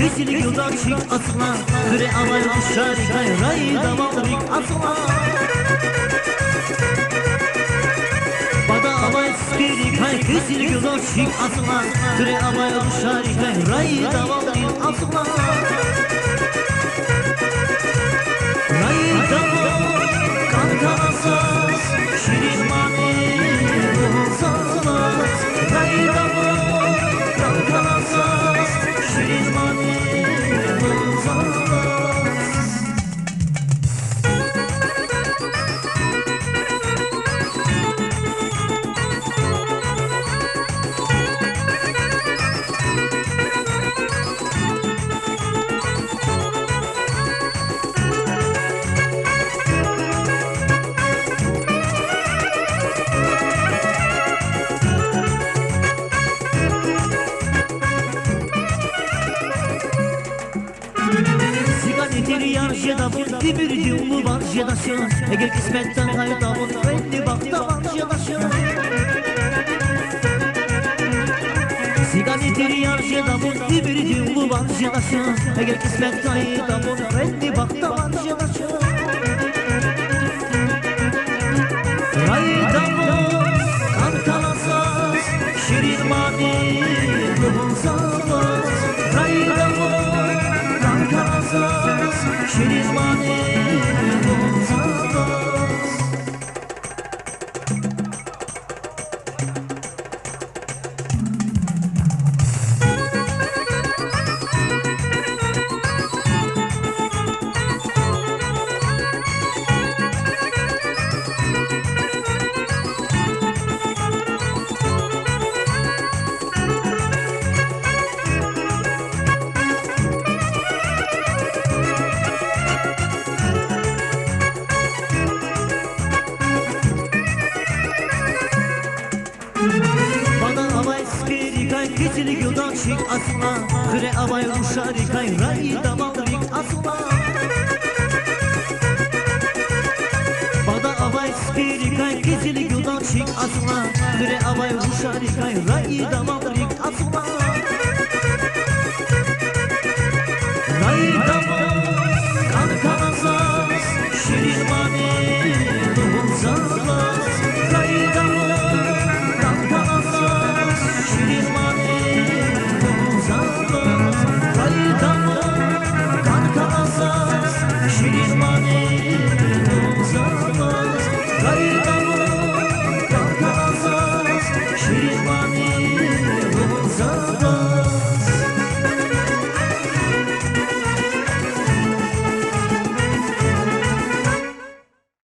Kesilik yoldan çık asla Kıre avay uşar kay ray davalrik asla Bada avay spiri kay kesilik yoldan çık asla Kıre avay uşar kay ray davalrik asla Ray davalrik kankanasas Şirin mani olsanız Ray davalrik kankanasas Şirin mani Bir yolu var jedaşın Eğer kısmetten kaydamın Renni bakta var jedaşın Siganetir yar jedamın Bir yolu var jedaşın Eğer kısmet kaydamın Renni bakta var jedaşın Raydamın kankalasaz Şirin mani bulsanız Raydamın kankalasaz Şirin mani Kesilik yoldan çık asla Kıre avay uşar kay ray davalrik asla Bada avay spiri kay kesilik yoldan çık asla Kıre avay uşar kay ray davalrik asla Ray davalrik